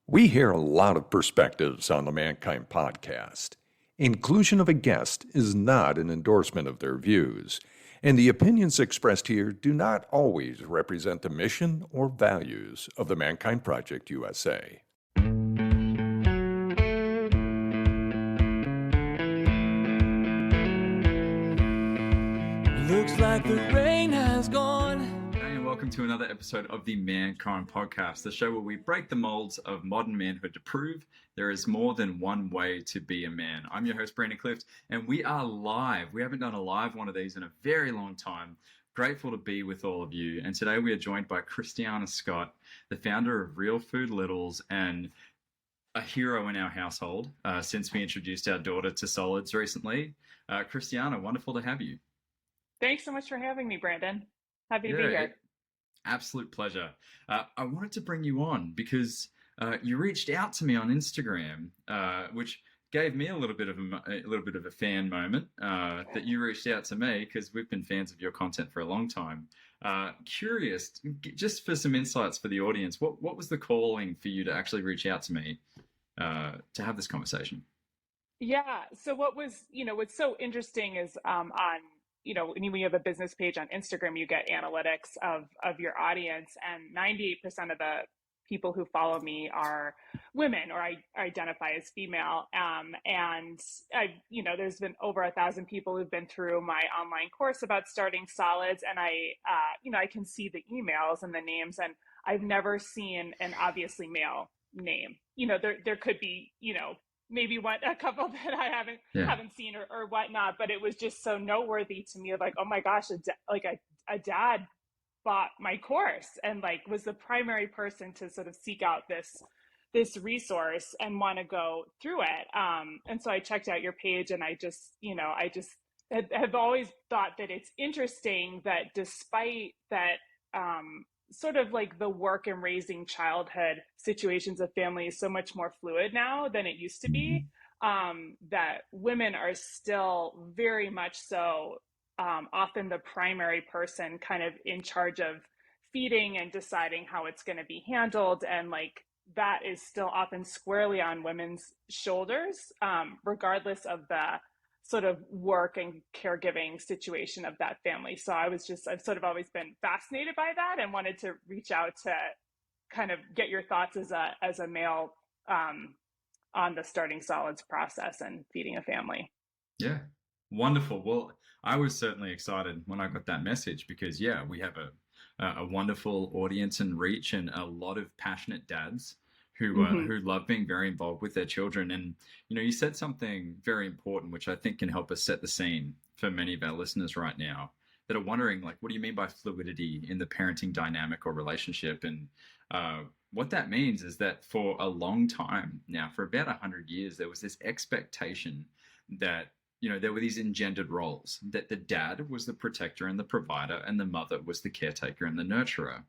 We hear a lot of perspectives on the Mankind podcast. Inclusion of a guest is not an endorsement of their views, and the opinions expressed here do not always represent the mission or values of the Mankind Project USA. Looks like the rain has gone. Hey, and welcome to another episode of the Mankind Podcast, the show where we break the molds of modern manhood to prove there is more than one way to be a man. I'm your host, Brandon Clift, and we are live. We haven't done a live one of these in a very long time. Grateful to be with all of you. And today we are joined by Christiana Scott, the founder of Real Food Littles and a hero in our household since we introduced our daughter to solids recently. Christiana, wonderful to have you. Thanks so much for having me, Brandon. Happy to be here. Absolute pleasure. I wanted to bring you on because you reached out to me on Instagram, which gave me a little bit of a fan moment that you reached out to me because we've been fans of your content for a long time. Curious, just for some insights for the audience, what was the calling for you to actually reach out to me to have this conversation? Yeah. So what's so interesting is when you have a business page on Instagram, you get analytics of your audience, and 98% of the people who follow me are women or I identify as female. And there's been over 1,000 people who've been through my online course about starting solids, and I can see the emails and the names, and I've never seen an obviously male name. There could be, maybe a couple that I haven't seen or whatnot, but it was just so noteworthy to me of like, oh my gosh, a dad bought my course and was the primary person to sort of seek out this resource and want to go through it. And so I checked out your page, and I just have always thought that it's interesting that despite that, sort of like the work and raising childhood situations of family is so much more fluid now than it used to be, that women are still very much so often the primary person kind of in charge of feeding and deciding how it's going to be handled. And that is still often squarely on women's shoulders, regardless of the sort of work and caregiving situation of that family. So I've sort of always been fascinated by that and wanted to reach out to kind of get your thoughts as a male on the starting solids process and feeding a family. Yeah, wonderful. Well, I was certainly excited when I got that message because, we have a wonderful audience and reach and a lot of passionate dads who love being very involved with their children. And, you said something very important, which I think can help us set the scene for many of our listeners right now that are wondering, what do you mean by fluidity in the parenting dynamic or relationship? And what that means is that for a long time now, for about 100 years, there was this expectation that, there were these engendered roles, that the dad was the protector and the provider, and the mother was the caretaker and the nurturer.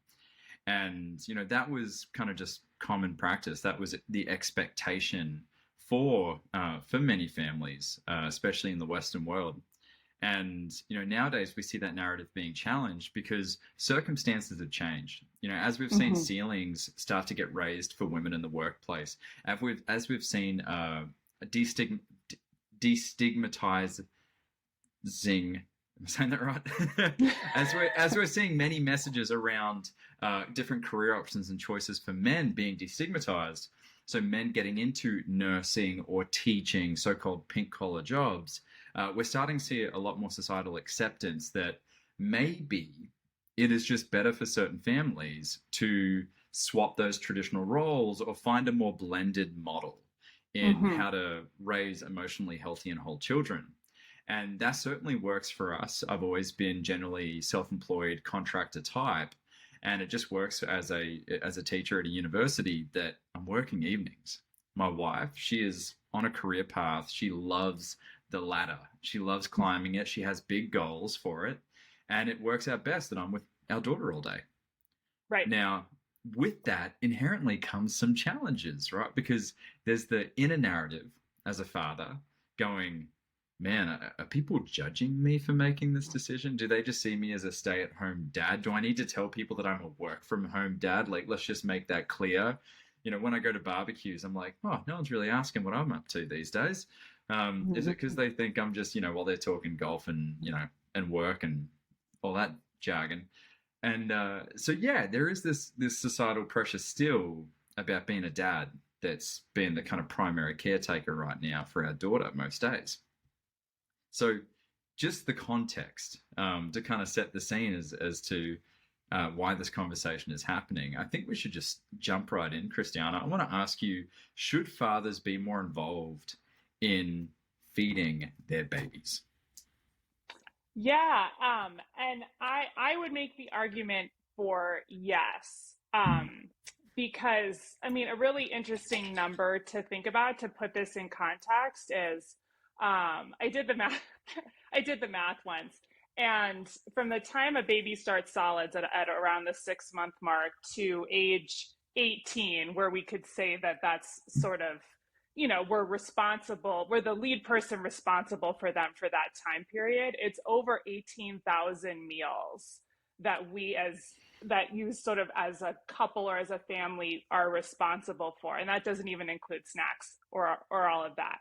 And, that was kind of just common practice. That was the expectation for many families, especially in the Western world. And, nowadays we see that narrative being challenged because circumstances have changed. As we've seen ceilings start to get raised for women in the workplace, as we've seen destigmatizing, am I saying that right? as we're seeing many messages around different career options and choices for men being destigmatized, so men getting into nursing or teaching, so-called pink-collar jobs, we're starting to see a lot more societal acceptance that maybe it is just better for certain families to swap those traditional roles or find a more blended model in how to raise emotionally healthy and whole children. And that certainly works for us. I've always been generally self-employed contractor type, and it just works as a teacher at a university that I'm working evenings. My wife, she is on a career path. She loves the ladder. She loves climbing it. She has big goals for it, and it works out best that I'm with our daughter all day. Right. Now, with that inherently comes some challenges, right? Because there's the inner narrative as a father going, man, are people judging me for making this decision? Do they just see me as a stay-at-home dad? Do I need to tell people that I'm a work-from-home dad? Let's just make that clear. when I go to barbecues, I'm like, oh, no one's really asking what I'm up to these days. Is it because they think I'm just, while they're talking golf and, and work and all that jargon. And so, yeah, there is this societal pressure still about being a dad that's being the kind of primary caretaker right now for our daughter most days. So just the context to kind of set the scene as to why this conversation is happening. I think we should just jump right in, Christiana. I want to ask you, should fathers be more involved in feeding their babies? Yeah, and I would make the argument for yes, because I mean, a really interesting number to think about to put this in context is I did the math. I did the math once, and from the time a baby starts solids at around the 6-month mark to age 18, where we could say that that's sort of, we're the lead person responsible for them for that time period. It's over 18,000 meals that you sort of as a couple or as a family are responsible for. And that doesn't even include snacks or all of that.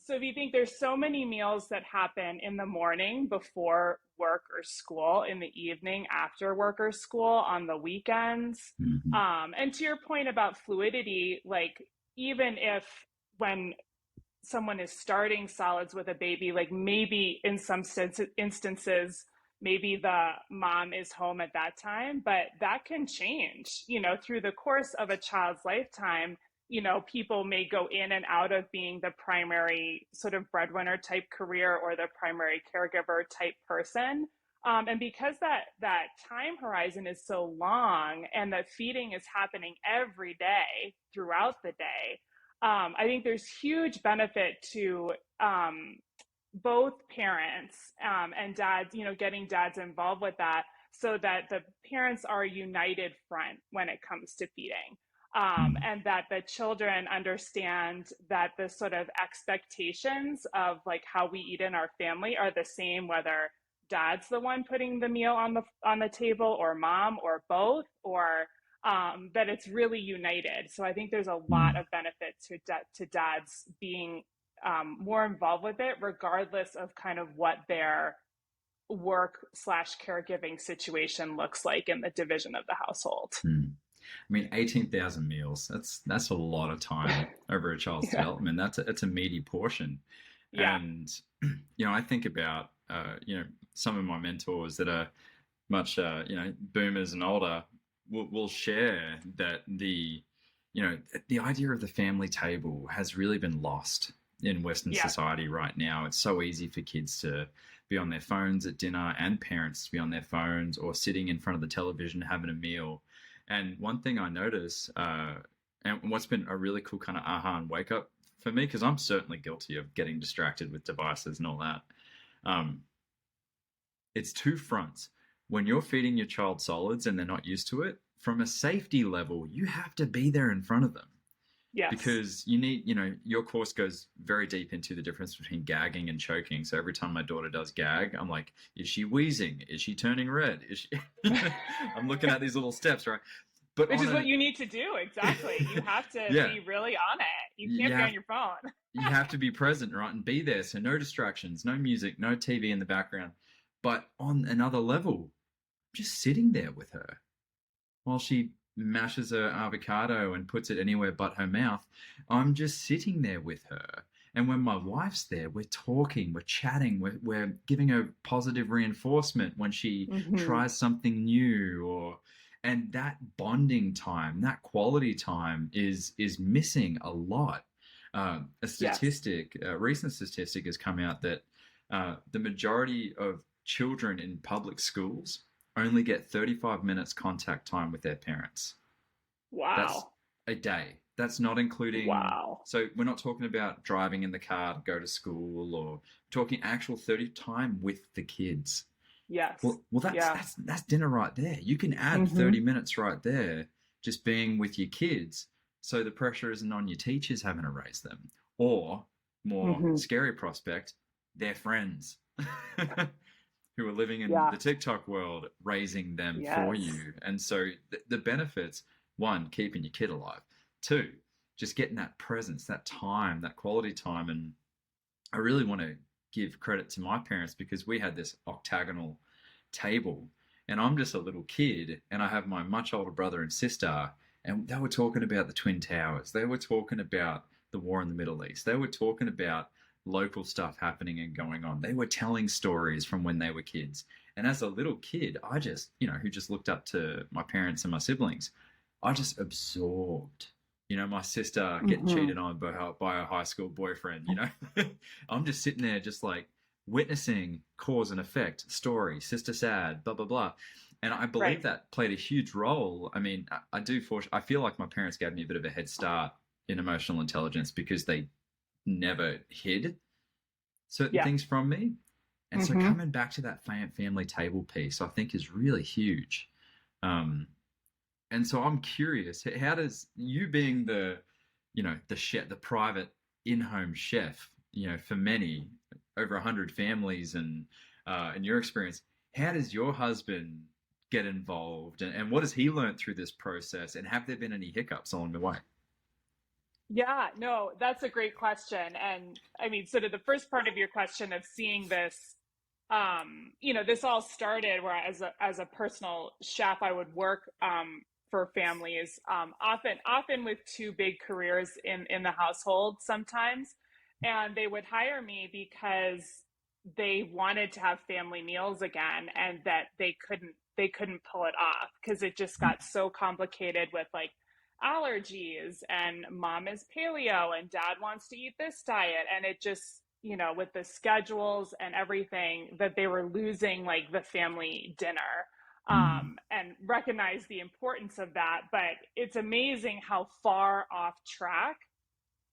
So if you think there's so many meals that happen in the morning before work or school, in the evening after work or school, on the weekends, and to your point about fluidity, like even if when someone is starting solids with a baby, like maybe in some instances, maybe the mom is home at that time, but that can change, through the course of a child's lifetime. People may go in and out of being the primary sort of breadwinner type career or the primary caregiver type person. And because that time horizon is so long and that feeding is happening every day throughout the day, I think there's huge benefit to both parents and dads, getting dads involved with that so that the parents are a united front when it comes to feeding. And that the children understand that the sort of expectations of like how we eat in our family are the same, whether dad's the one putting the meal on the table or mom or both, or that it's really united. So I think there's a lot of benefit to dads being more involved with it, regardless of kind of what their work/caregiving situation looks like in the division of the household. I mean, 18,000 meals, that's a lot of time over a child's development. That's a meaty portion. Yeah. And, I think about, some of my mentors that are much, boomers and older will share that the idea of the family table has really been lost in Western society right now. It's so easy for kids to be on their phones at dinner and parents to be on their phones or sitting in front of the television having a meal. And one thing I notice, and what's been a really cool kind of aha and wake up for me, because I'm certainly guilty of getting distracted with devices and all that. It's two fronts. When you're feeding your child solids and they're not used to it, from a safety level, you have to be there in front of them. Yes. Because you need, your course goes very deep into the difference between gagging and choking. So every time my daughter does gag, I'm like, is she wheezing? Is she turning red? Is she? I'm looking at these little steps, right? But which is what you need to do. Exactly. You have to be really on it. You can't be on your phone. You have to be present, right? And be there. So no distractions, no music, no TV in the background. But on another level, just sitting there with her while she mashes her avocado and puts it anywhere but her mouth. I'm just sitting there with her. And when my wife's there, we're talking, we're chatting, we're giving her positive reinforcement when she tries something new, and that bonding time, that quality time is missing a lot. A recent statistic has come out that the majority of children in public schools only get 35 minutes contact time with their parents. Wow. That's a day. That's not including... Wow. So we're not talking about driving in the car to go to school, or talking actual 30 time with the kids. Yes. Well, that's dinner right there. You can add 30 minutes right there just being with your kids, so the pressure isn't on your teachers having to raise them. Or, more scary prospect, their friends. Who are living in the TikTok world, raising them for you. And so the benefits, one, keeping your kid alive, too. Just getting that presence, that time, that quality time. And I really want to give credit to my parents because we had this octagonal table and I'm just a little kid and I have my much older brother and sister, and they were talking about the Twin Towers. They were talking about the war in the Middle East. They were talking about local stuff happening and going on. They were telling stories from when they were kids. And as a little kid, I just, who just looked up to my parents and my siblings, I just absorbed, my sister getting cheated on by a high school boyfriend, I'm just sitting there just like witnessing cause and effect, story, sister sad, blah, blah, blah. And I believe that played a huge role. I mean, I feel like my parents gave me a bit of a head start in emotional intelligence because they never hid certain things from me. And so coming back to that family table piece, I think is really huge. And so I'm curious, how does you being the chef, the private in-home chef, for many, over 100 families and in your experience, how does your husband get involved and what has he learned through this process? And have there been any hiccups along the way? Yeah, no, that's a great question. And I mean, sort of the first part of your question of seeing this, this all started where as a personal chef, I would work for families, often with two big careers in the household sometimes. And they would hire me because they wanted to have family meals again and that they couldn't pull it off because it just got so complicated with like allergies and mom is paleo and dad wants to eat this diet. And it just, with the schedules and everything that they were losing like the family dinner. And recognize the importance of that. But it's amazing how far off track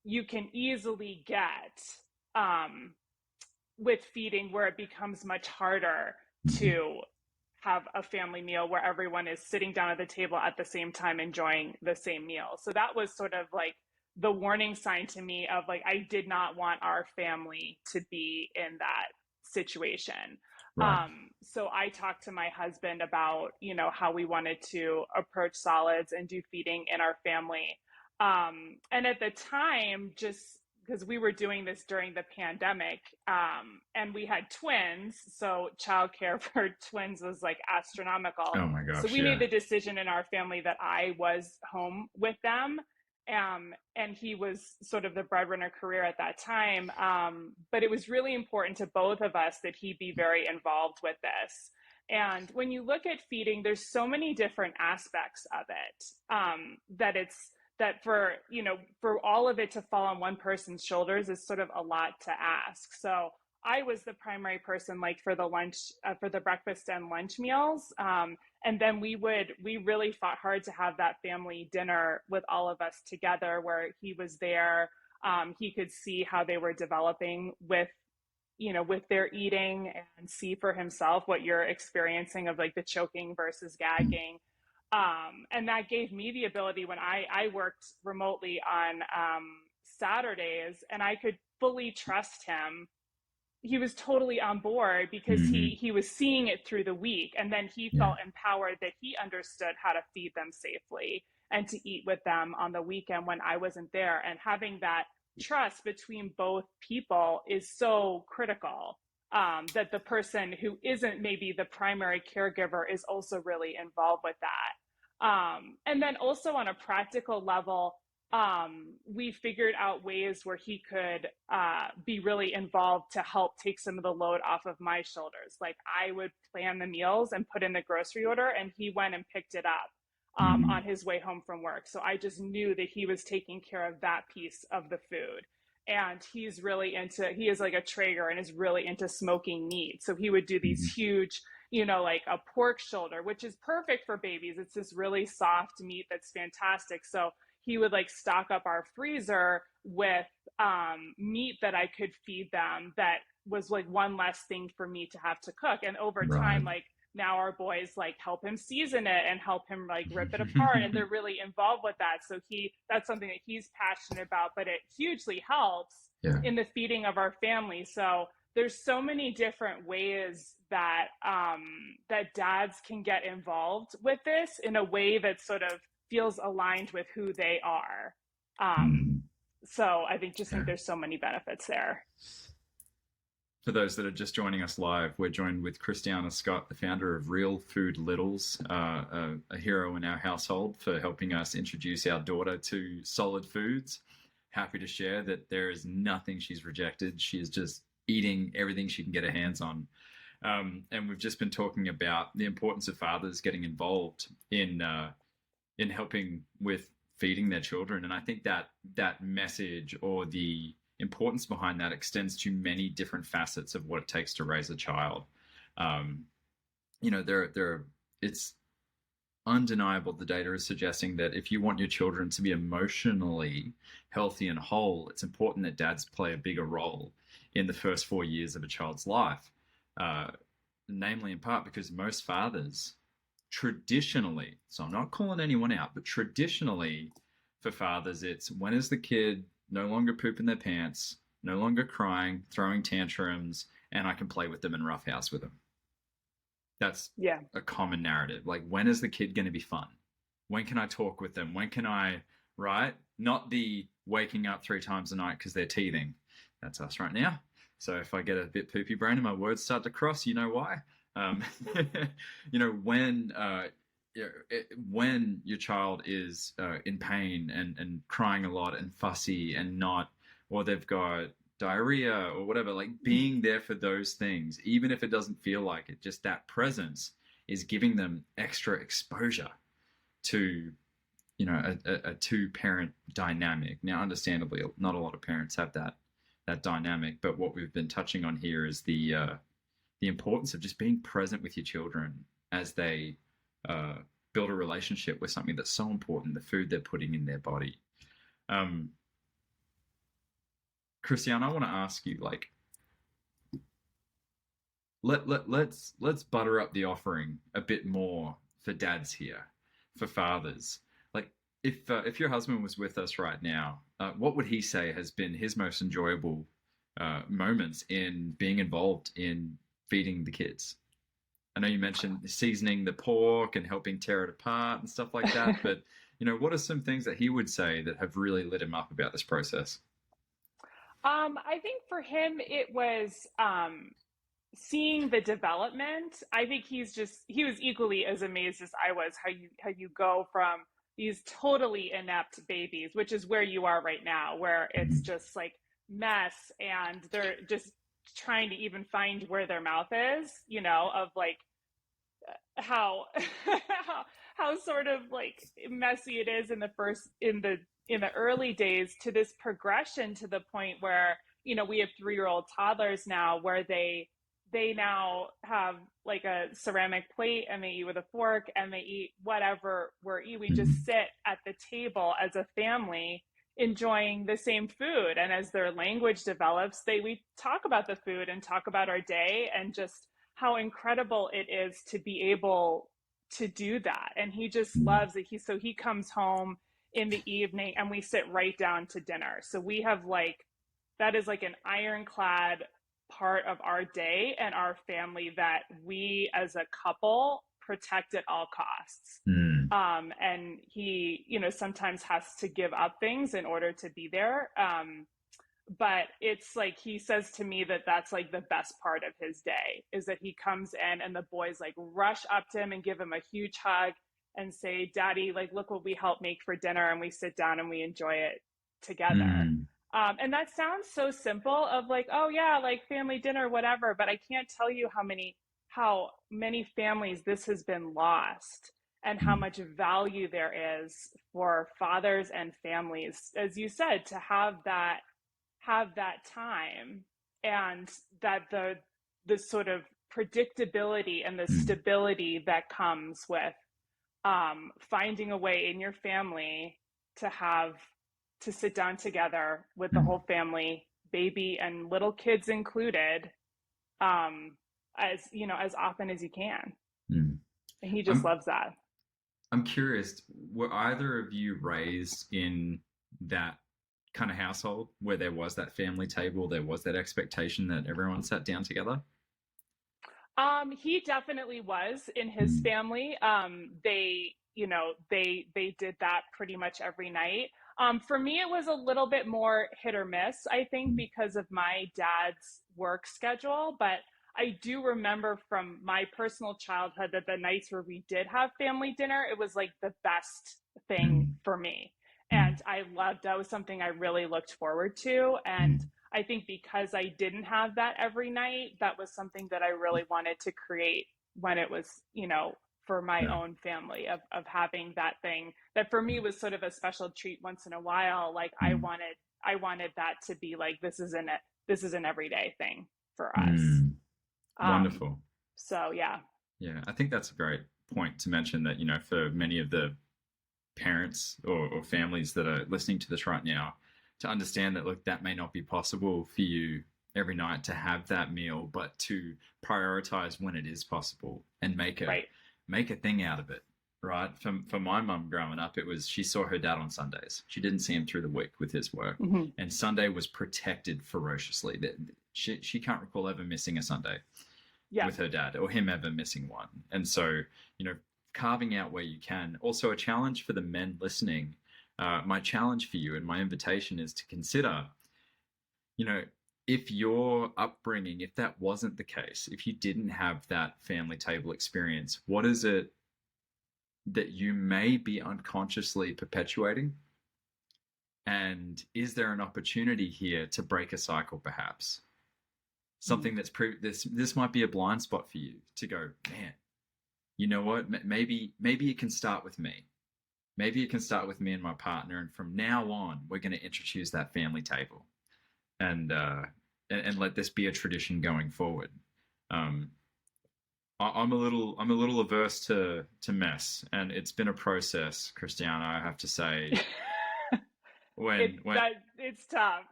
you can easily get with feeding, where it becomes much harder to have a family meal where everyone is sitting down at the table at the same time enjoying the same meal. So that was sort of like the warning sign to me of like, I did not want our family to be in that situation. Right. So I talked to my husband about, how we wanted to approach solids and do feeding in our family. And at the time, just because we were doing this during the pandemic, and we had twins, so childcare for twins was like astronomical. Oh my gosh. So we made the decision in our family that I was home with them. And he was sort of the breadwinner career at that time. But it was really important to both of us that he be very involved with this. And when you look at feeding, there's so many different aspects of it, that for all of it to fall on one person's shoulders is sort of a lot to ask. So I was the primary person, like for the breakfast and lunch meals. And then we really fought hard to have that family dinner with all of us together where he was there. He could see how they were developing with their eating and see for himself what you're experiencing of like the choking versus gagging. And that gave me the ability when I worked remotely on Saturdays and I could fully trust him. He was totally on board because he was seeing it through the week. And then he felt empowered that he understood how to feed them safely and to eat with them on the weekend when I wasn't there. And having that trust between both people is so critical, that the person who isn't maybe the primary caregiver is also really involved with that. And then also on a practical level, we figured out ways where he could be really involved to help take some of the load off of my shoulders. Like I would plan the meals and put in the grocery order and he went and picked it up on his way home from work. So I just knew that he was taking care of that piece of the food. And he is like a Traeger and is really into smoking meat. So he would do these huge, like a pork shoulder, which is perfect for babies. It's this really soft meat that's fantastic. So he would like stock up our freezer with meat that I could feed them that was like one less thing for me to have to cook. And over time, like now our boys like help him season it and help him like rip it apart. And they're really involved with that. So that's something that he's passionate about, but it hugely helps in the feeding of our family. So there's so many different ways that that dads can get involved with this in a way that sort of feels aligned with who they are. Um, so I think there's so many benefits there. For those that are just joining us live, we're joined with Christiana Scott, the founder of Real Food Littles, a hero in our household for helping us introduce our daughter to solid foods. Happy to share that there is nothing she's rejected. She is just eating everything she can get her hands on. And we've just been talking about the importance of fathers getting involved in helping with feeding their children. And I think that message, or the importance behind that, extends to many different facets of what it takes to raise a child. It's undeniable. The data is suggesting that if you want your children to be emotionally healthy and whole, it's important that dads play a bigger role in the first 4 years of a child's life. Namely in part because most fathers traditionally, so I'm not calling anyone out, but traditionally for fathers, it's when is the kid no longer pooping their pants, no longer crying, throwing tantrums, and I can play with them and roughhouse with them. That's a common narrative. Like, when is the kid going to be fun? When can I talk with them? When can I, right? Not the waking up 3 times a night because they're teething. That's us right now. So if I get a bit poopy brain and my words start to cross, you know why. When your child is in pain and crying a lot and fussy and not, or they've got diarrhea or whatever, like being there for those things, even if it doesn't feel like it, just that presence is giving them extra exposure to, a 2-parent dynamic. Now, understandably, not a lot of parents have that dynamic, but what we've been touching on here is the importance of just being present with your children as they build a relationship with something that's so important, the food they're putting in their body. Christiana, I want to ask you, like, let's butter up the offering a bit more for dads here, for fathers. Like, if your husband was with us right now, what would he say has been his most enjoyable moments in being involved in feeding the kids? I know you mentioned seasoning the pork and helping tear it apart and stuff like that, but what are some things that he would say that have really lit him up about this process? I think for him, it was seeing the development. I think he was equally as amazed as I was how you go from these totally inept babies, which is where you are right now, where it's just like mess and they're just trying to even find where their mouth is, of like how how sort of like messy it is in the early days, to this progression to the point where we have 3-year-old toddlers now, where they now have like a ceramic plate and they eat with a fork and they eat whatever we're eating. We just sit at the table as a family enjoying the same food, and as their language develops, we talk about the food and talk about our day and just how incredible it is to be able to do that. And he just loves it. He comes home in the evening and we sit right down to dinner. So we have that is like an ironclad part of our day and our family that we as a couple protect at all costs. And he, sometimes has to give up things in order to be there. But it's like, he says to me that that's like the best part of his day, is that he comes in and the boys like rush up to him and give him a huge hug and say, "Daddy, like, look what we helped make for dinner." And we sit down and we enjoy it together. And that sounds so simple, of like, oh yeah, like family dinner, whatever. But I can't tell you how many families this has been lost, and how much value there is for fathers and families, as you said, to have that time, and that the sort of predictability and the stability that comes with finding a way in your family to sit down together with the whole family, baby and little kids included, as often as you can. And he just loves that. I'm curious, were either of you raised in that kind of household where there was that family table, there was that expectation that everyone sat down together? He definitely was in his family. They did that pretty much every night. For me, it was a little bit more hit or miss, I think, because of my dad's work schedule. But I do remember from my personal childhood that the nights where we did have family dinner, it was like the best thing Mm, for me. And I loved that was something I really looked forward to. And mm, I think because I didn't have that every night, that was something that I really wanted to create when it was, for my yeah, own family of having that thing that for me was sort of a special treat once in a while. Like mm, I wanted that to be like, this is an everyday thing for us. mm. Um, Wonderful. so yeah. Yeah, I think that's a great point to mention that, for many of the parents or families that are listening to this right now, to understand that, look, that may not be possible for you every night to have that meal, but to prioritize when it is possible and Right. make a thing out of it. Right. For my mum growing up, it was she saw her dad on Sundays. She didn't see him through the week with his work. Hmm. And Sunday was protected ferociously. That she can't recall ever missing a Sunday Yeah. with her dad or him ever missing one. And so, carving out where you can. Also, a challenge for the men listening. My challenge for you and my invitation is to consider, you know, if your upbringing, if that wasn't the case, if you didn't have that family table experience, what is it that you may be unconsciously perpetuating? And is there an opportunity here to break a cycle, perhaps? Something that's this might be a blind spot for you to go, man, you know what? Maybe it can start with me. Maybe it can start with me and my partner, and from now on, we're going to introduce that family table, and let this be a tradition going forward. Um, I'm a little averse to mess, and it's been a process, Christiana. I have to say, when It's tough.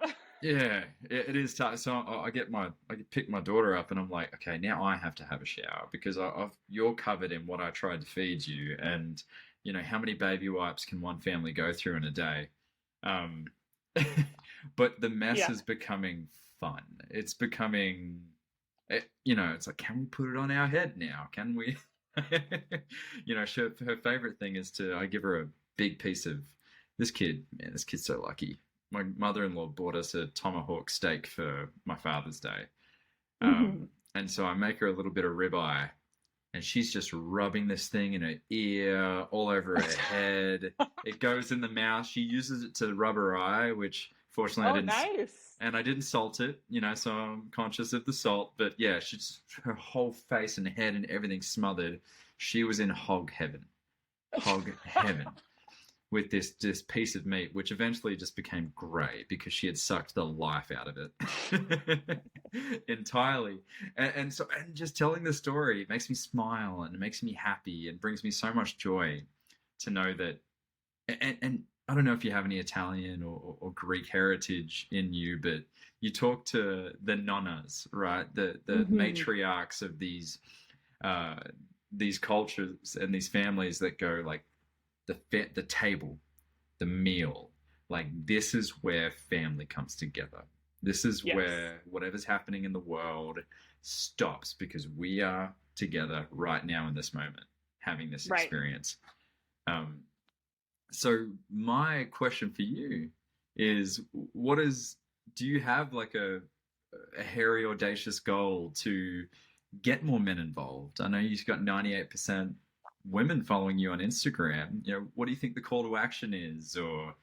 yeah, it is tough. So I pick my daughter up, and I'm like, okay, now I have to have a shower because you're covered in what I tried to feed you, and how many baby wipes can one family go through in a day? Um, but the mess Yeah. is becoming fun. It's becoming, it's like, can we put it on our head now? Can we? Her favorite thing is I give her a big piece of this kid. Man, this kid's so lucky. My mother-in-law bought us a tomahawk steak for my Father's Day. Hmm. And so I make her a little bit of ribeye, and she's just rubbing this thing in her ear, all over her head. It goes in the mouth. She uses it to rub her eye, which fortunately I Oh, didn't. nice. And I didn't salt it, so I'm conscious of the salt. But yeah, her whole face and head and everything smothered. She was in hog heaven. Hog heaven. With this piece of meat, which eventually just became grey because she had sucked the life out of it entirely. And just telling the story makes me smile and it makes me happy and brings me so much joy to know that. And I don't know if you have any Italian or Greek heritage in you, but you talk to the nonnas, right? The matriarchs of these cultures and these families that go like, the table, the meal, like this is where family comes together. This is Yes. where whatever's happening in the world stops because we are together right now in this moment, having this Right. experience. So my question for you is, do you have like a hairy, audacious goal to get more men involved? I know you've got 98% women following you on Instagram. What do you think the call to action is, or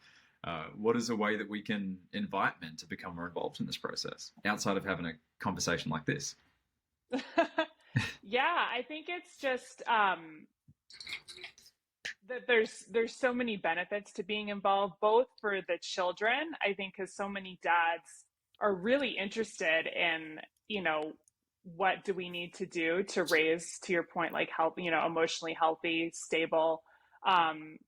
what is a way that we can invite men to become more involved in this process outside of having a conversation like this? Yeah, I think it's just that there's so many benefits to being involved, both for the children, I think, because so many dads are really interested in, what do we need to do to raise, to your point, like help, emotionally healthy, stable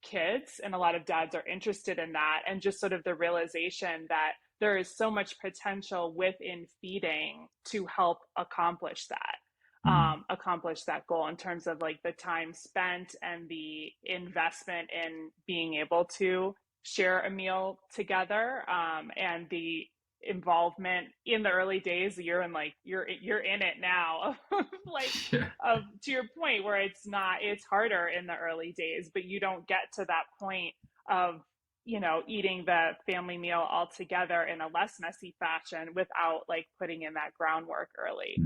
kids. And a lot of dads are interested in that. And just sort of the realization that there is so much potential within feeding to help accomplish that goal in terms of like the time spent and the investment in being able to share a meal together, and the involvement in the early days. You're in it now. Like, Yeah. to your point, where it's harder in the early days, but you don't get to that point of eating the family meal all together in a less messy fashion without like putting in that groundwork early.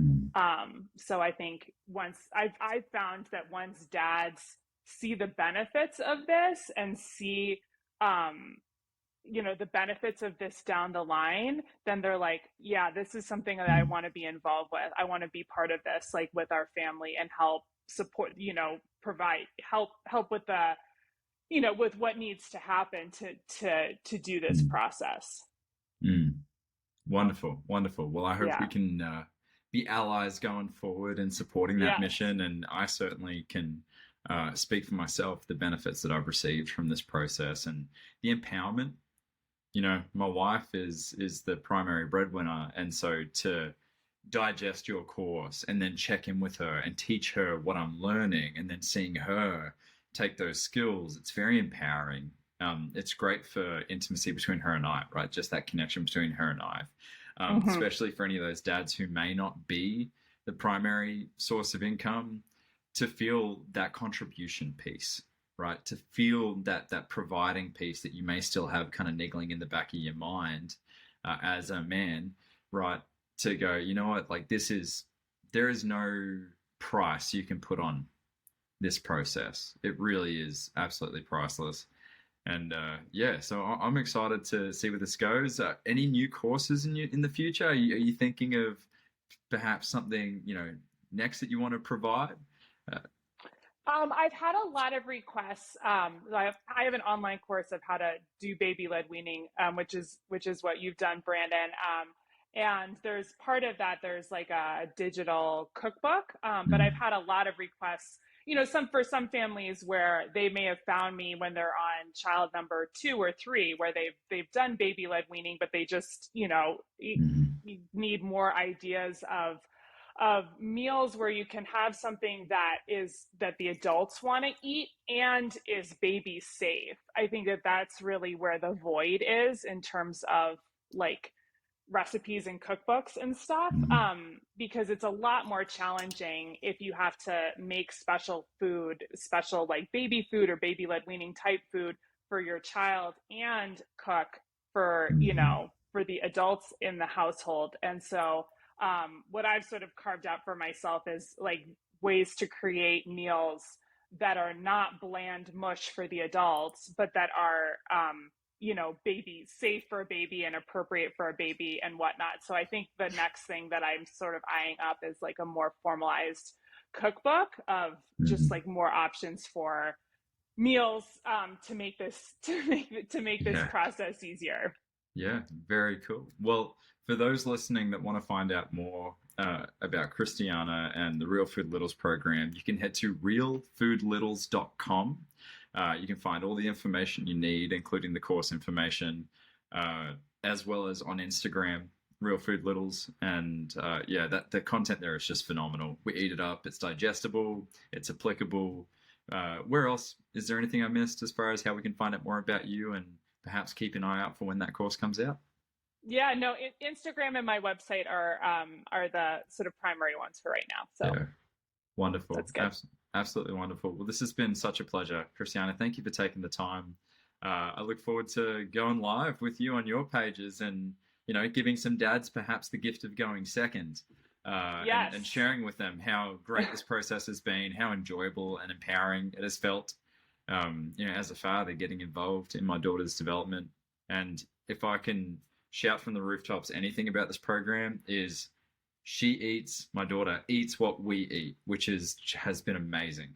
So I think once I've found that once dads see the benefits of this and see, the benefits of this down the line, then they're like, yeah, this is something that I want to be involved with. I want to be part of this, like with our family, and help support, provide help with the, with what needs to happen to do this process. Wonderful. Well, I hope we can be allies going forward and supporting that mission. And I certainly can speak for myself, the benefits that I've received from this process and the empowerment. My wife is the primary breadwinner. And so to digest your course and then check in with her and teach her what I'm learning and then seeing her take those skills, it's very empowering. It's great for intimacy between her and I, right? Just that connection between her and I, especially for any of those dads who may not be the primary source of income, to feel that contribution piece, right? To feel that providing piece that you may still have kind of niggling in the back of your mind as a man, right? To go, you know what, like there is no price you can put on this process. It really is absolutely priceless. And so I'm excited to see where this goes. Any new courses in the future? Are you thinking of perhaps something next that you want to provide? I've had a lot of requests. I have an online course of how to do baby-led weaning, which is what you've done, Brandon. And there's part of that. There's like a digital cookbook, but I've had a lot of requests. For some families where they may have found me when they're on child number 2 or 3, where they've done baby-led weaning, but they just need more ideas of meals where you can have something that the adults want to eat and is baby safe. I think that's really where the void is in terms of like recipes and cookbooks and stuff, because it's a lot more challenging if you have to make special like baby food or baby-led weaning type food for your child and cook for for the adults in the household. And so what I've sort of carved out for myself is like ways to create meals that are not bland mush for the adults, but that are baby safe for a baby and appropriate for a baby and whatnot. So I think the next thing that I'm sort of eyeing up is like a more formalized cookbook of just like more options for meals to make this process easier. Yeah, very cool. Well, for those listening that want to find out more about Christiana and the Real Food Littles program, you can head to realfoodlittles.com. You can find all the information you need, including the course information, as well as on Instagram, Real Food Littles. And the content there is just phenomenal. We eat it up. It's digestible. It's applicable. Where else? Is there anything I missed as far as how we can find out more about you and perhaps keep an eye out for when that course comes out? Yeah, no, Instagram and my website are the sort of primary ones for right now. So yeah. Wonderful. That's good. Absolutely wonderful. Well, this has been such a pleasure, Christiana. Thank you for taking the time. I look forward to going live with you on your pages and, giving some dads perhaps the gift of going second and sharing with them how great this process has been, how enjoyable and empowering it has felt, as a father getting involved in my daughter's development. And if I can shout from the rooftops anything about this program is my daughter eats what we eat, which has been amazing.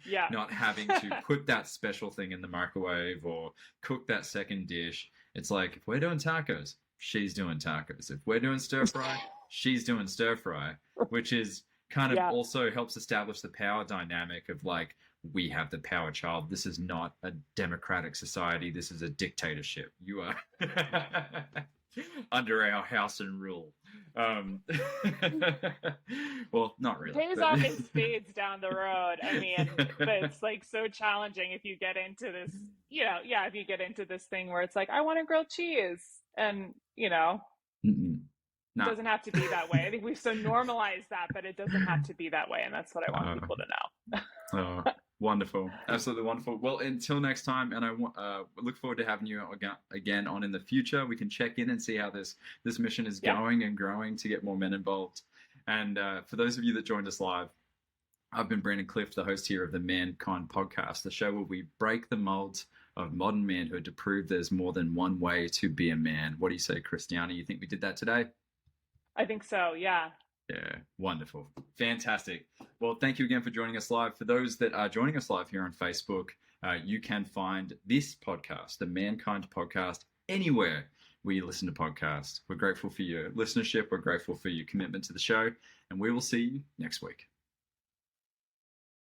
Yeah. Not having to put that special thing in the microwave or cook that second dish. It's like, if we're doing tacos, she's doing tacos. If we're doing stir fry, she's doing stir fry, which is kind of also helps establish the power dynamic of like, we have the power child. This is not a democratic society. This is a dictatorship. You are under our house and rule. Well, not really. Pays off in spades down the road. I mean, but it's like so challenging if you get into this, if you get into this thing where it's like, I want a grilled cheese. And, it doesn't have to be that way. I think we've so normalized that, but it doesn't have to be that way. And that's what I want people to know. Wonderful. Absolutely wonderful. Well, until next time, and I look forward to having you again on in the future. We can check in and see how this mission is Yeah. going and growing to get more men involved. And for those of you that joined us live, I've been Brandon Clift, the host here of the Mankind Podcast, the show where we break the molds of modern manhood to prove there's more than one way to be a man. What do you say, Christiana? You think we did that today? I think so. Yeah. Yeah, wonderful. Fantastic. Well, thank you again for joining us live. For those that are joining us live here on Facebook, you can find this podcast, the Mankind Podcast, anywhere where you listen to podcasts. We're grateful for your listenership. We're grateful for your commitment to the show, and we will see you next week.